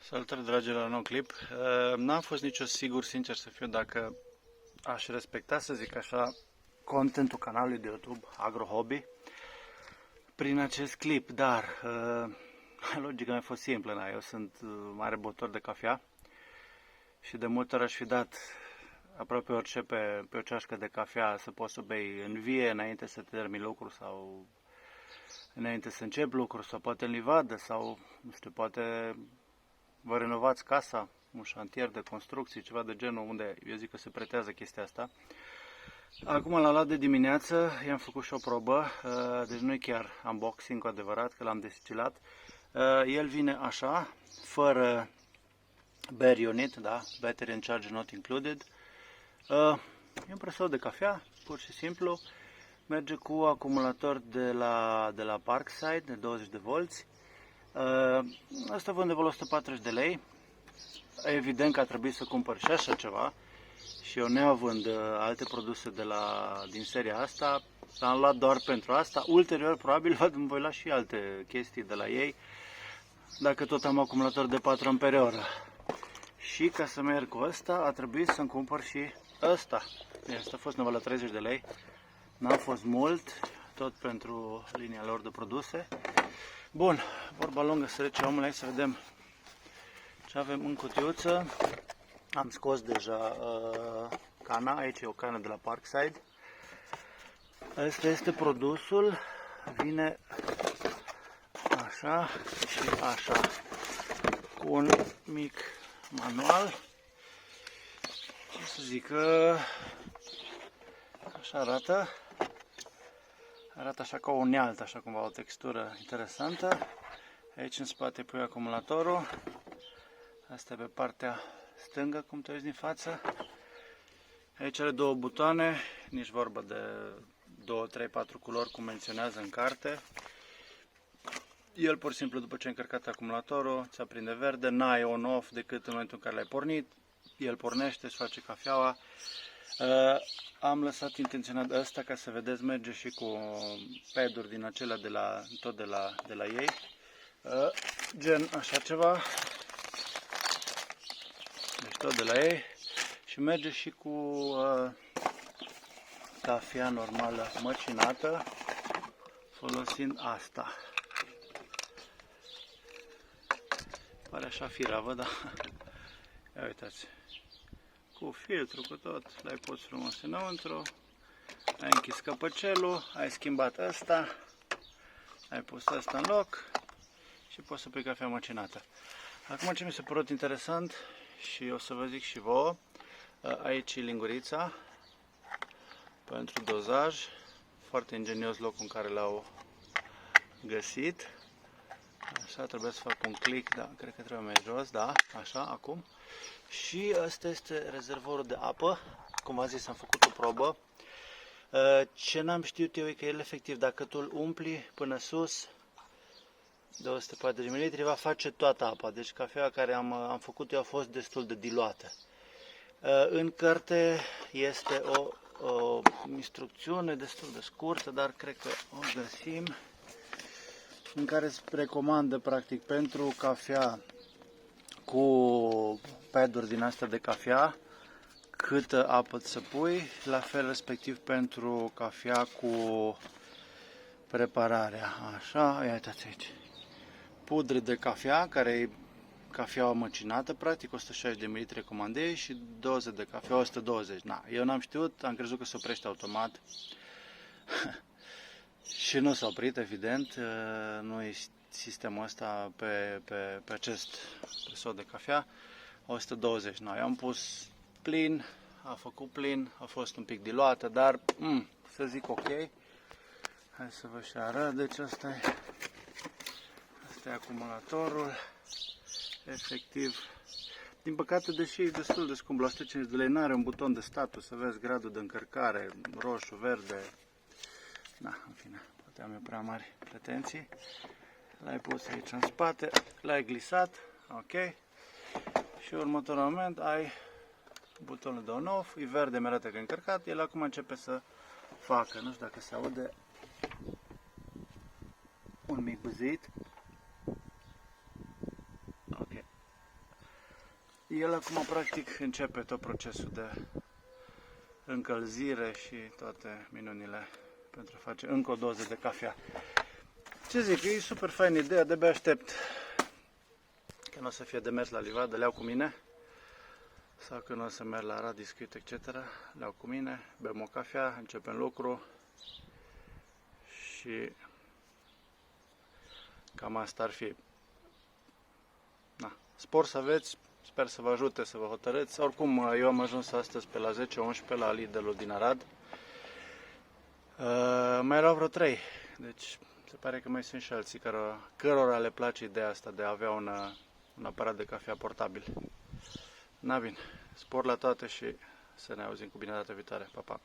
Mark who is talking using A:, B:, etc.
A: Salutare dragilor la nou clip. N-am fost nicio sigur, sincer să fiu, dacă aș respecta, să zic așa, contentul canalului de YouTube AgroHobby prin acest clip, dar logica mea a fost simplă, eu sunt mare băutor de cafea și de multe ori aș fi dat aproape orice pe o ceașcă de cafea să poți să bei în vie înainte să termini lucru sau înainte să încep lucru sau poate în livadă sau, nu știu, poate vă renovați casa, un șantier de construcții, ceva de genul, unde eu zic că se pretează chestia asta. Acum l-am luat de dimineață, i-am făcut și o probă, deci nu e chiar unboxing cu adevărat, că l-am destilat. El vine așa, fără Bare Unit, da, Battery and Charge Not Included. E un presor de cafea, pur și simplu, merge cu acumulator de la Parkside, de 20 de volți. Asta vând de vreo 140 de lei. Evident că a trebuit să cumpăr și așa ceva. Și eu neavând alte produse din seria asta, l-am luat doar pentru asta. Ulterior, probabil, îmi voi lua și alte chestii de la ei, dacă tot am acumulator de 4 ampere-oră. Și ca să merg cu ăsta, a trebuit să-mi cumpăr și ăsta. Asta a fost undeva la 30 de lei. N-a fost mult, tot pentru linia lor de produse. Bun, vorba lungă să trece, omule, hai să vedem ce avem în cutiuță. Am scos deja cana, aici e o cană de la Parkside. Asta este produsul, vine așa și așa, cu un mic manual. Ce să zic, așa arată. Arată așa ca o unealtă, așa cumva, o textură interesantă. Aici în spate pui acumulatorul. Asta e pe partea stângă, cum te vezi din față. Aici are două butoane, nici vorba de 2, 3, 4 culori cum menționează în carte. El pur și simplu, după ce ai încărcat acumulatorul, ți aprinde verde, n-ai on-off decât în momentul în care l-ai pornit. El pornește, își face cafeaua. Am lăsat intenționat ăsta ca să vedeți, merge și cu pad-uri din acelea de la ei. Gen așa ceva. Deci tot de la ei. Și merge și cu cafea normală măcinată, folosind asta. Pare așa firavă, dar ia uitați. Cu filtru, cu tot, l-ai pus frumos înăuntru, ai închis căpăcelul, ai schimbat ăsta, ai pus ăsta în loc și poți să pui cafea măcinată. Acum ce mi s-a părut interesant și o să vă zic și vouă, aici e lingurița pentru dozaj, foarte ingenios locul în care l-au găsit. Așa, trebuie să fac un click, da, cred că trebuie mai jos, da, așa, acum. Și ăsta este rezervorul de apă, cum v-am zis, am făcut o probă. Ce n-am știut eu e că el efectiv, dacă tu îl umpli până sus, 240 ml, va face toată apa. Deci cafeaua care am făcut eu a fost destul de diluată. În carte este o instrucțiune destul de scurtă, dar cred că o găsim, în care se recomandă practic pentru cafea cu pad-uri din astea de cafea, câtă apă să pui, la fel respectiv pentru cafea cu prepararea. Așa, uitați aici. Pudre de cafea, care e cafeaua măcinată, practic 160 de ml recomandei, și doze de cafea 120. Na, eu n-am știut, am crezut că se oprește automat. Și nu s-a oprit, evident, nu e sistemul ăsta pe acest presor de cafea. 120, no, eu am pus plin, a făcut plin, a fost un pic diluată, dar să zic ok. Hai să vă și arăt, deci asta e acumulatorul, efectiv. Din păcate, deși e destul de scump, la 150 de lei, n-are un buton de status, să vezi gradul de încărcare, roșu, verde. Na, în fine, poate am eu prea mari pretenții. L-ai pus aici în spate, l-ai glisat, ok. Și următorul moment ai butonul de on-off, e verde, mi arată că e încărcat, el acum începe să facă, nu știu dacă se aude un mic buzit. Ok. El acum practic începe tot procesul de încălzire și toate minunile pentru a face încă o doză de cafea. Ce zic, e super fain ideea, de-abia aștept că nu o să fie de mers la livadă, le iau cu mine, sau când o să merg la Radiscuit, etc. Le iau cu mine, bem o cafea, începem lucru și cam asta ar fi. Na, spor să aveți, sper să vă ajute să vă hotărâți. Oricum, eu am ajuns astăzi pe la 10-11 la Lidl-ul din Arad. Mai erau vreo 3, deci se pare că mai sunt și alții cărora le place ideea asta de a avea un aparat de cafea portabil. Na bine, spor la toate și să ne auzim cu bine data viitoare. Pa, pa!